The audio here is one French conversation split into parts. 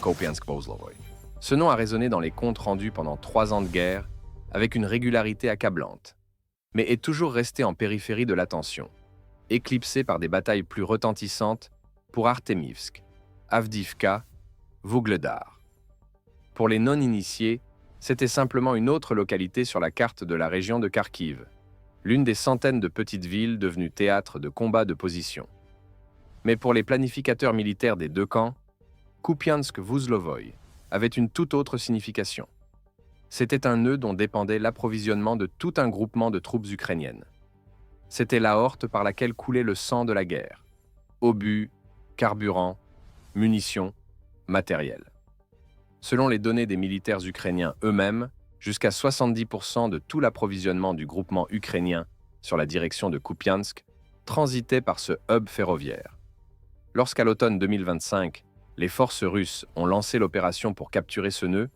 Kupiansk-Vostlovoy. Ce nom a résonné dans les comptes rendus pendant 3 ans de guerre, avec une régularité accablante, mais est toujours resté en périphérie de l'attention, éclipsé par des batailles plus retentissantes pour Artemivsk, Avdiivka, Vuhledar. Pour les non-initiés, c'était simplement une autre localité sur la carte de la région de Kharkiv, l'une des centaines de petites villes devenues théâtre de combats de position. Mais pour les planificateurs militaires des deux camps, Kupiansk-Vostlovoy avait une toute autre signification. C'était un nœud dont dépendait l'approvisionnement de tout un groupement de troupes ukrainiennes. C'était l'aorte par laquelle coulait le sang de la guerre. Obus, carburant, munitions, matériel. Selon les données des militaires ukrainiens eux-mêmes, jusqu'à 70% de tout l'approvisionnement du groupement ukrainien sur la direction de Kupiansk transitait par ce hub ferroviaire. Lorsqu'à l'automne 2025, les forces russes ont lancé l'opération pour capturer ce nœud,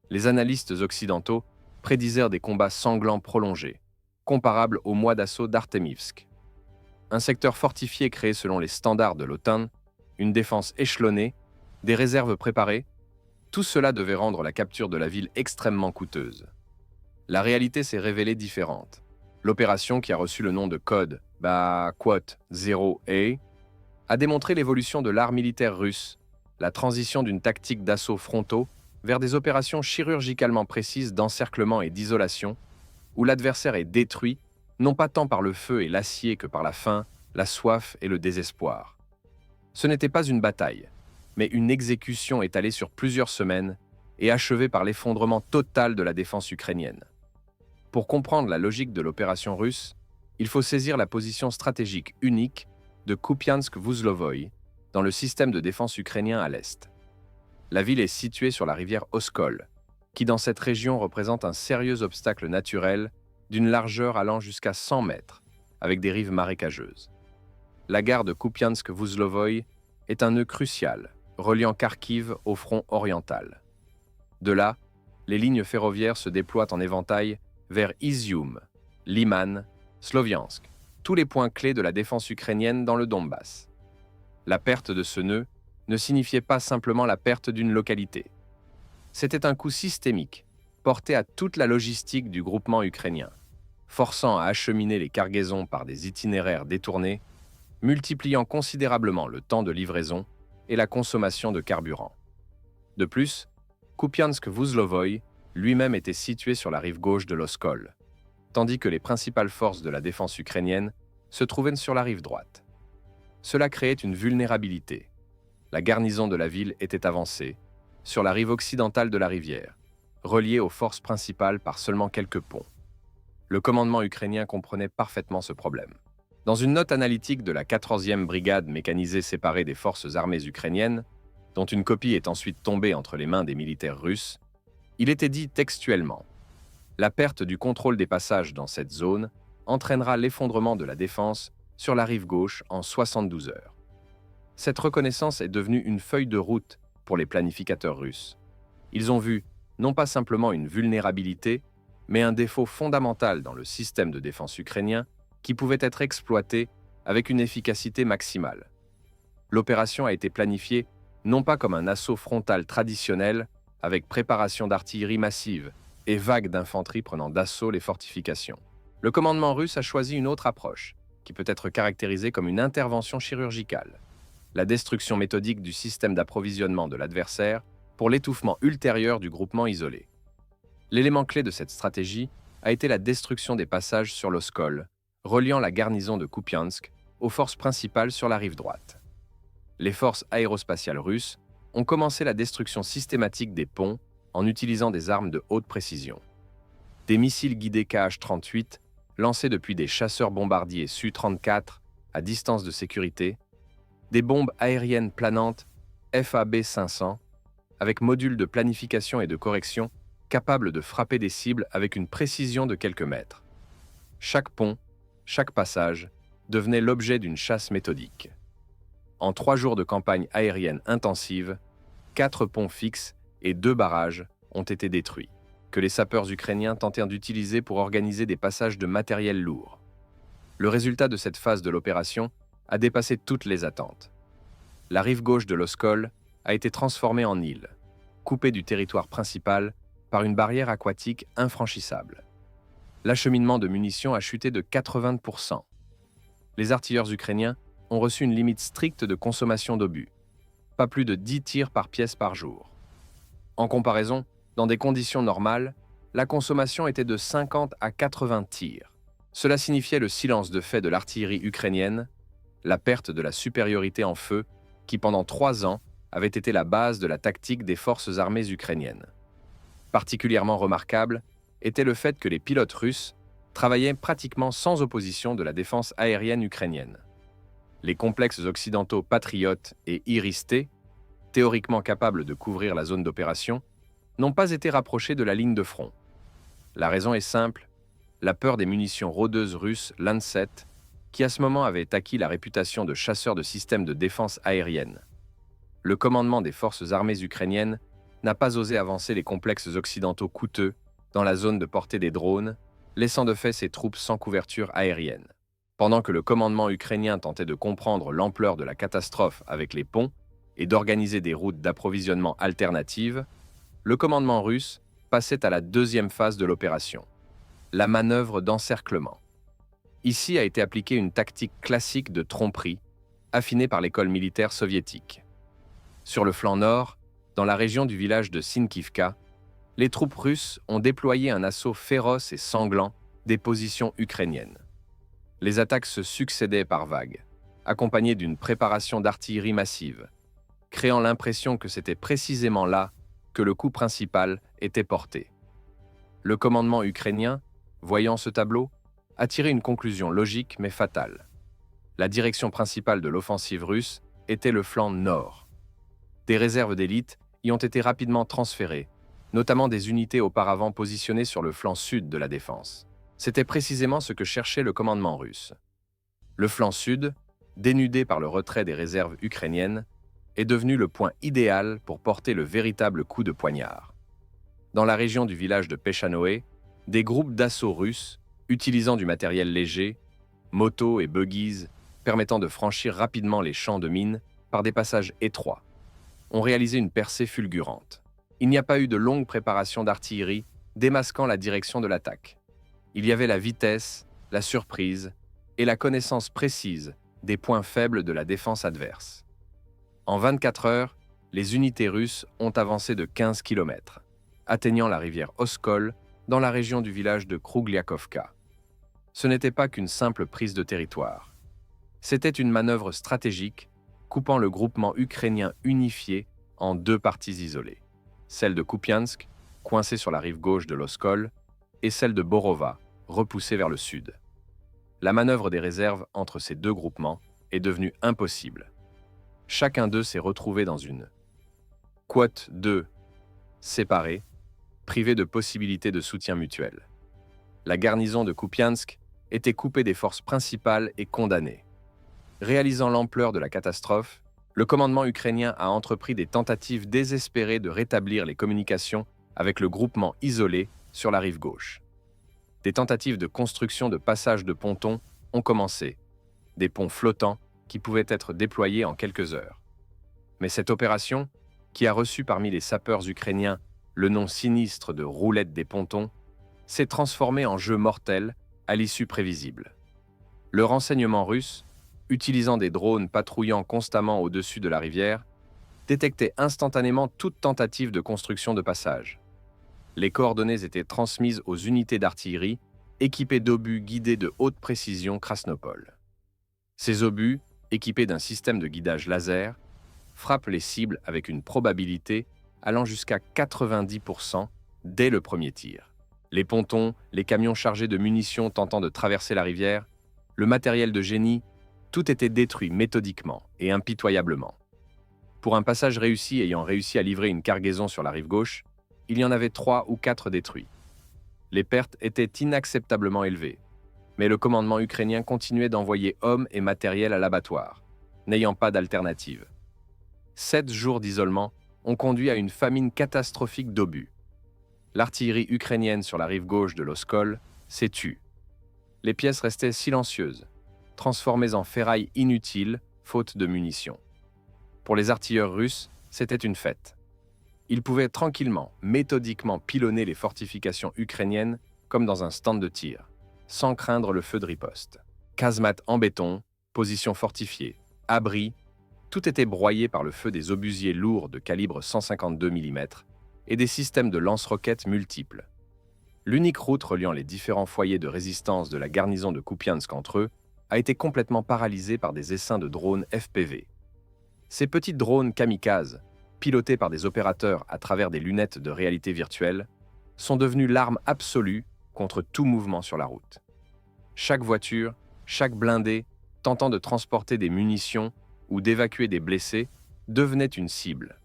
les analystes occidentaux prédisèrent des combats sanglants prolongés, comparables au mois d'assaut d'Artemivsk. Un secteur fortifié créé selon les standards de l'OTAN, une défense échelonnée, des réserves préparées, tout cela devait rendre la capture de la ville extrêmement coûteuse. La réalité s'est révélée différente. L'opération, qui a reçu le nom de code Bakhmut 0A, a démontré l'évolution de l'art militaire russe, la transition d'une tactique d'assaut frontaux vers des opérations chirurgicalement précises d'encerclement et d'isolation, où l'adversaire est détruit, non pas tant par le feu et l'acier que par la faim, la soif et le désespoir. Ce n'était pas une bataille, mais une exécution étalée sur plusieurs semaines et achevée par l'effondrement total de la défense ukrainienne. Pour comprendre la logique de l'opération russe, il faut saisir la position stratégique unique de Kupiansk-Vostlovoy dans le système de défense ukrainien à l'est. La ville est située sur la rivière Oskol, qui dans cette région représente un sérieux obstacle naturel d'une largeur allant jusqu'à 100 mètres, avec des rives marécageuses. La gare de Kupiansk-Vostlovoy est un nœud crucial, reliant Kharkiv au front oriental. De là, les lignes ferroviaires se déploient en éventail vers Izium, Liman, Sloviansk, tous les points clés de la défense ukrainienne dans le Donbass. La perte de ce nœud ne signifiait pas simplement la perte d'une localité. C'était un coup systémique, porté à toute la logistique du groupement ukrainien, forçant à acheminer les cargaisons par des itinéraires détournés, multipliant considérablement le temps de livraison et la consommation de carburant. De plus, Kupiansk-Vostlovoy lui-même était situé sur la rive gauche de l'Oskol, tandis que les principales forces de la défense ukrainienne se trouvaient sur la rive droite. Cela créait une vulnérabilité. La garnison de la ville était avancée, sur la rive occidentale de la rivière, reliée aux forces principales par seulement quelques ponts. Le commandement ukrainien comprenait parfaitement ce problème. Dans une note analytique de la 14e brigade mécanisée séparée des forces armées ukrainiennes, dont une copie est ensuite tombée entre les mains des militaires russes, il était dit textuellement « La perte du contrôle des passages dans cette zone entraînera l'effondrement de la défense sur la rive gauche en 72 heures. » Cette reconnaissance est devenue une feuille de route pour les planificateurs russes. Ils ont vu non pas simplement une vulnérabilité, mais un défaut fondamental dans le système de défense ukrainien qui pouvait être exploité avec une efficacité maximale. L'opération a été planifiée non pas comme un assaut frontal traditionnel, avec préparation d'artillerie massive et vagues d'infanterie prenant d'assaut les fortifications. Le commandement russe a choisi une autre approche, qui peut être caractérisée comme une intervention chirurgicale. La destruction méthodique du système d'approvisionnement de l'adversaire pour l'étouffement ultérieur du groupement isolé. L'élément clé de cette stratégie a été la destruction des passages sur l'Oskol, reliant la garnison de Kupiansk aux forces principales sur la rive droite. Les forces aérospatiales russes ont commencé la destruction systématique des ponts en utilisant des armes de haute précision. Des missiles guidés Kh-38, lancés depuis des chasseurs-bombardiers Su-34 à distance de sécurité, des bombes aériennes planantes FAB-500, avec modules de planification et de correction capables de frapper des cibles avec une précision de quelques mètres. Chaque pont, chaque passage, devenait l'objet d'une chasse méthodique. En 3 jours de campagne aérienne intensive, 4 ponts fixes et 2 barrages ont été détruits, que les sapeurs ukrainiens tentèrent d'utiliser pour organiser des passages de matériel lourd. Le résultat de cette phase de l'opération a dépassé toutes les attentes. La rive gauche de l'Oskol a été transformée en île, coupés du territoire principal par une barrière aquatique infranchissable. L'acheminement de munitions a chuté de 80%. Les artilleurs ukrainiens ont reçu une limite stricte de consommation d'obus, pas plus de 10 tirs par pièce par jour. En comparaison, dans des conditions normales, la consommation était de 50 à 80 tirs. Cela signifiait le silence de fait de l'artillerie ukrainienne, la perte de la supériorité en feu qui, pendant 3 ans, avait été la base de la tactique des forces armées ukrainiennes. Particulièrement remarquable était le fait que les pilotes russes travaillaient pratiquement sans opposition de la défense aérienne ukrainienne. Les complexes occidentaux Patriot et Iris-T, théoriquement capables de couvrir la zone d'opération, n'ont pas été rapprochés de la ligne de front. La raison est simple, la peur des munitions rôdeuses russes Lancet, qui à ce moment avaient acquis la réputation de chasseurs de systèmes de défense aérienne. Le commandement des forces armées ukrainiennes n'a pas osé avancer les complexes occidentaux coûteux dans la zone de portée des drones, laissant de fait ses troupes sans couverture aérienne. Pendant que le commandement ukrainien tentait de comprendre l'ampleur de la catastrophe avec les ponts et d'organiser des routes d'approvisionnement alternatives, le commandement russe passait à la deuxième phase de l'opération, la manœuvre d'encerclement. Ici a été appliquée une tactique classique de tromperie, affinée par l'école militaire soviétique. Sur le flanc nord, dans la région du village de Sinkivka, les troupes russes ont déployé un assaut féroce et sanglant des positions ukrainiennes. Les attaques se succédaient par vagues, accompagnées d'une préparation d'artillerie massive, créant l'impression que c'était précisément là que le coup principal était porté. Le commandement ukrainien, voyant ce tableau, a tiré une conclusion logique mais fatale. La direction principale de l'offensive russe était le flanc nord. Des réserves d'élite y ont été rapidement transférées, notamment des unités auparavant positionnées sur le flanc sud de la défense. C'était précisément ce que cherchait le commandement russe. Le flanc sud, dénudé par le retrait des réserves ukrainiennes, est devenu le point idéal pour porter le véritable coup de poignard. Dans la région du village de Pechanoe, des groupes d'assaut russes, utilisant du matériel léger, motos et buggies, permettant de franchir rapidement les champs de mines par des passages étroits, ont réalisé une percée fulgurante. Il n'y a pas eu de longue préparation d'artillerie démasquant la direction de l'attaque. Il y avait la vitesse, la surprise et la connaissance précise des points faibles de la défense adverse. En 24 heures, les unités russes ont avancé de 15 km, atteignant la rivière Oskol dans la région du village de Krugliakovka. Ce n'était pas qu'une simple prise de territoire. C'était une manœuvre stratégique coupant le groupement ukrainien unifié en 2 parties isolées. Celle de Kupiansk, coincée sur la rive gauche de l'Oskol, et celle de Borova, repoussée vers le sud. La manœuvre des réserves entre ces 2 groupements est devenue impossible. Chacun d'eux s'est retrouvé dans une quote 2 séparée, privée de possibilité de soutien mutuel. La garnison de Kupiansk était coupée des forces principales et condamnée. Réalisant l'ampleur de la catastrophe, le commandement ukrainien a entrepris des tentatives désespérées de rétablir les communications avec le groupement isolé sur la rive gauche. Des tentatives de construction de passages de pontons ont commencé, des ponts flottants qui pouvaient être déployés en quelques heures. Mais cette opération, qui a reçu parmi les sapeurs ukrainiens le nom sinistre de roulette des pontons, s'est transformée en jeu mortel à l'issue prévisible. Le renseignement russe, utilisant des drones patrouillant constamment au-dessus de la rivière, détectait instantanément toute tentative de construction de passage. Les coordonnées étaient transmises aux unités d'artillerie équipées d'obus guidés de haute précision Krasnopol. Ces obus, équipés d'un système de guidage laser, frappent les cibles avec une probabilité allant jusqu'à 90% dès le premier tir. Les pontons, les camions chargés de munitions tentant de traverser la rivière, le matériel de génie, tout était détruit méthodiquement et impitoyablement. Pour un passage réussi ayant réussi à livrer une cargaison sur la rive gauche, il y en avait 3 ou 4 détruits. Les pertes étaient inacceptablement élevées, mais le commandement ukrainien continuait d'envoyer hommes et matériel à l'abattoir, n'ayant pas d'alternative. 7 jours d'isolement ont conduit à une famine catastrophique d'obus. L'artillerie ukrainienne sur la rive gauche de l'Oskol s'est tue. Les pièces restaient silencieuses, transformées en ferraille inutile, faute de munitions. Pour les artilleurs russes, c'était une fête. Ils pouvaient tranquillement, méthodiquement pilonner les fortifications ukrainiennes comme dans un stand de tir, sans craindre le feu de riposte. Casemates en béton, positions fortifiées, abris, tout était broyé par le feu des obusiers lourds de calibre 152 mm et des systèmes de lance-roquettes multiples. L'unique route reliant les différents foyers de résistance de la garnison de Kupiansk entre eux a été complètement paralysée par des essaims de drones FPV. Ces petits drones kamikazes, pilotés par des opérateurs à travers des lunettes de réalité virtuelle, sont devenus l'arme absolue contre tout mouvement sur la route. Chaque voiture, chaque blindé, tentant de transporter des munitions ou d'évacuer des blessés, devenait une cible.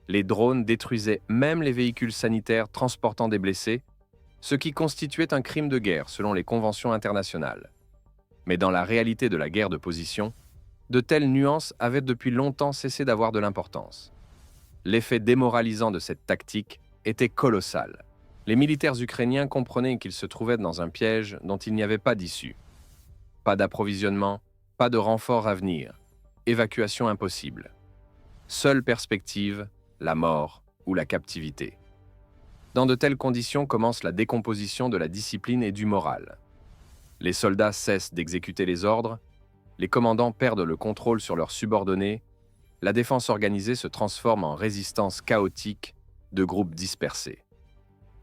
Les drones détruisaient même les véhicules sanitaires transportant des blessés, ce qui constituait un crime de guerre selon les conventions internationales. Mais dans la réalité de la guerre de position, de telles nuances avaient depuis longtemps cessé d'avoir de l'importance. L'effet démoralisant de cette tactique était colossal. Les militaires ukrainiens comprenaient qu'ils se trouvaient dans un piège dont il n'y avait pas d'issue. Pas d'approvisionnement, pas de renfort à venir, évacuation impossible. Seule perspective, la mort ou la captivité. Dans de telles conditions commence la décomposition de la discipline et du moral. Les soldats cessent d'exécuter les ordres, les commandants perdent le contrôle sur leurs subordonnés, la défense organisée se transforme en résistance chaotique de groupes dispersés.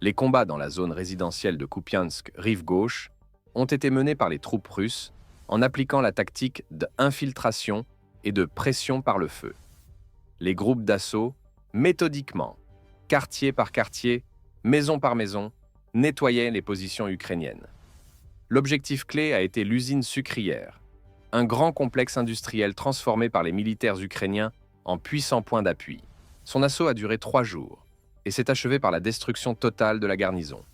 Les combats dans la zone résidentielle de Kupiansk, rive gauche, ont été menés par les troupes russes en appliquant la tactique d'infiltration et de pression par le feu. Les groupes d'assaut, méthodiquement, quartier par quartier, maison par maison, nettoyaient les positions ukrainiennes. L'objectif clé a été l'usine sucrière, un grand complexe industriel transformé par les militaires ukrainiens en puissant point d'appui. Son assaut a duré 3 jours et s'est achevé par la destruction totale de la garnison.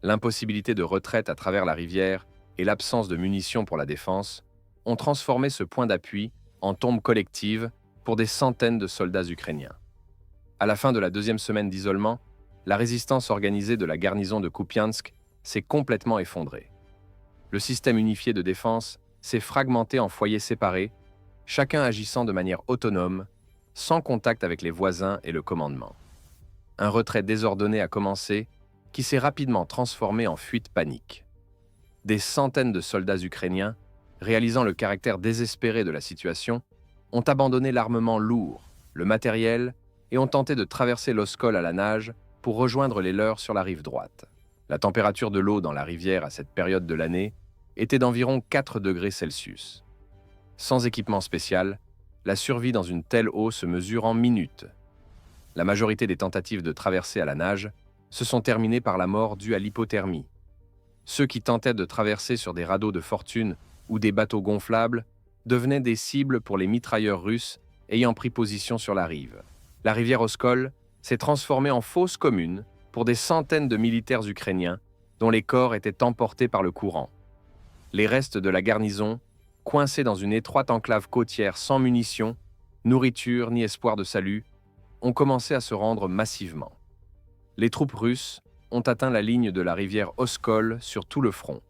L'impossibilité de retraite à travers la rivière et l'absence de munitions pour la défense ont transformé ce point d'appui en tombe collective pour des centaines de soldats ukrainiens. À la fin de la 2e semaine d'isolement, la résistance organisée de la garnison de Kupiansk s'est complètement effondrée. Le système unifié de défense s'est fragmenté en foyers séparés, chacun agissant de manière autonome, sans contact avec les voisins et le commandement. Un retrait désordonné a commencé, qui s'est rapidement transformé en fuite panique. Des centaines de soldats ukrainiens, réalisant le caractère désespéré de la situation, ont abandonné l'armement lourd, le matériel, et ont tenté de traverser l'Oskol à la nage pour rejoindre les leurs sur la rive droite. La température de l'eau dans la rivière à cette période de l'année était d'environ 4 degrés Celsius. Sans équipement spécial, la survie dans une telle eau se mesure en minutes. La majorité des tentatives de traversée à la nage se sont terminées par la mort due à l'hypothermie. Ceux qui tentaient de traverser sur des radeaux de fortune ou des bateaux gonflables devenaient des cibles pour les mitrailleurs russes ayant pris position sur la rive. La rivière Oskol s'est transformée en fosse commune pour des centaines de militaires ukrainiens dont les corps étaient emportés par le courant. Les restes de la garnison, coincés dans une étroite enclave côtière sans munitions, nourriture ni espoir de salut, ont commencé à se rendre massivement. Les troupes russes ont atteint la ligne de la rivière Oskol sur tout le front,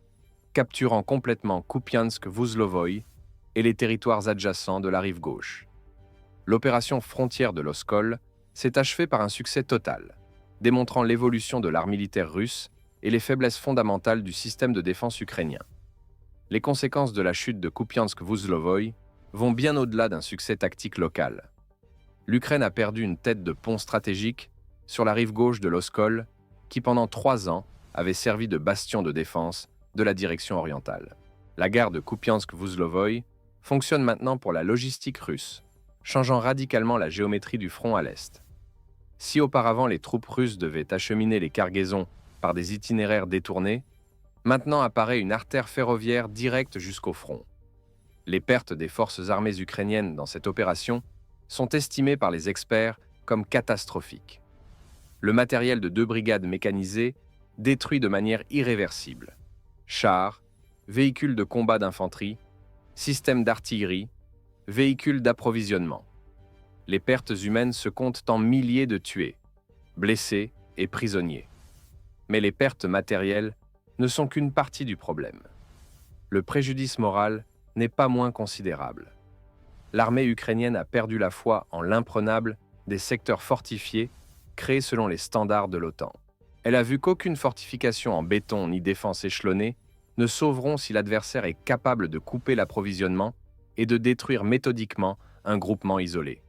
capturant complètement Kupiansk-Vuzlovoï et les territoires adjacents de la rive gauche. L'opération frontière de l'Oskol s'est achevée par un succès total, démontrant l'évolution de l'art militaire russe et les faiblesses fondamentales du système de défense ukrainien. Les conséquences de la chute de Kupiansk-Vuzlovoï vont bien au-delà d'un succès tactique local. L'Ukraine a perdu une tête de pont stratégique sur la rive gauche de l'Oskol, qui pendant 3 ans avait servi de bastion de défense de la direction orientale. La gare de Kupiansk-Vuzlovoï fonctionne maintenant pour la logistique russe, changeant radicalement la géométrie du front à l'est. Si auparavant les troupes russes devaient acheminer les cargaisons par des itinéraires détournés, maintenant apparaît une artère ferroviaire directe jusqu'au front. Les pertes des forces armées ukrainiennes dans cette opération sont estimées par les experts comme catastrophiques. Le matériel de 2 brigades mécanisées détruit de manière irréversible. Chars, véhicules de combat d'infanterie, systèmes d'artillerie, véhicules d'approvisionnement. Les pertes humaines se comptent en milliers de tués, blessés et prisonniers. Mais les pertes matérielles ne sont qu'une partie du problème. Le préjudice moral n'est pas moins considérable. L'armée ukrainienne a perdu la foi en l'imprenable des secteurs fortifiés créée selon les standards de l'OTAN. Elle a vu qu'aucune fortification en béton ni défense échelonnée ne sauveront si l'adversaire est capable de couper l'approvisionnement et de détruire méthodiquement un groupement isolé.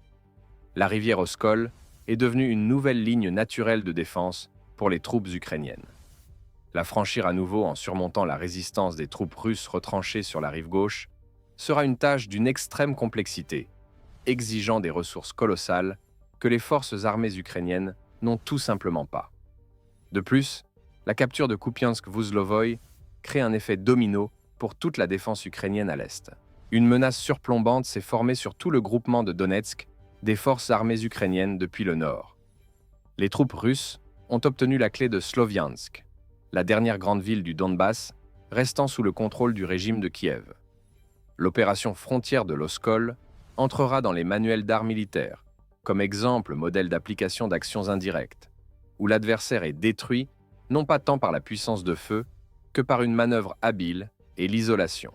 La rivière Oskol est devenue une nouvelle ligne naturelle de défense pour les troupes ukrainiennes. La franchir à nouveau en surmontant la résistance des troupes russes retranchées sur la rive gauche sera une tâche d'une extrême complexité, exigeant des ressources colossales que les forces armées ukrainiennes n'ont tout simplement pas. De plus, la capture de Kupiansk-Vuzlovoï crée un effet domino pour toute la défense ukrainienne à l'est. Une menace surplombante s'est formée sur tout le groupement de Donetsk des forces armées ukrainiennes depuis le nord. Les troupes russes ont obtenu la clé de Sloviansk, la dernière grande ville du Donbass, restant sous le contrôle du régime de Kiev. L'opération frontière de l'Oskol entrera dans les manuels d'arts militaires, comme exemple modèle d'application d'actions indirectes, où l'adversaire est détruit non pas tant par la puissance de feu que par une manœuvre habile et l'isolation.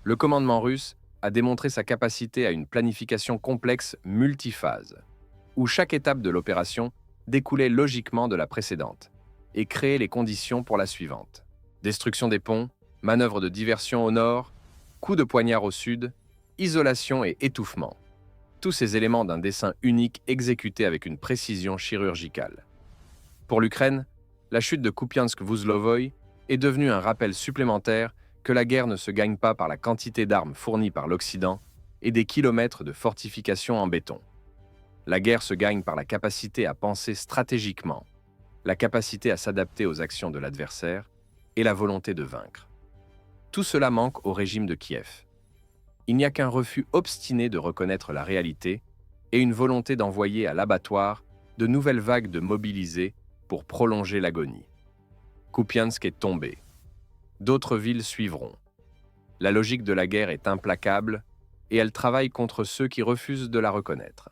Le commandement russe a démontré sa capacité à une planification complexe multiphase, où chaque étape de l'opération découlait logiquement de la précédente et créait les conditions pour la suivante. Destruction des ponts, manœuvre de diversion au nord, coup de poignard au sud, isolation et étouffement. Tous ces éléments d'un dessin unique exécuté avec une précision chirurgicale. Pour l'Ukraine, la chute de Kupiansk-Vuzlovoï est devenue un rappel supplémentaire que la guerre ne se gagne pas par la quantité d'armes fournies par l'Occident et des kilomètres de fortifications en béton. La guerre se gagne par la capacité à penser stratégiquement, la capacité à s'adapter aux actions de l'adversaire et la volonté de vaincre. Tout cela manque au régime de Kiev. Il n'y a qu'un refus obstiné de reconnaître la réalité et une volonté d'envoyer à l'abattoir de nouvelles vagues de mobilisés pour prolonger l'agonie. Kupiansk est tombé. D'autres villes suivront. La logique de la guerre est implacable et elle travaille contre ceux qui refusent de la reconnaître.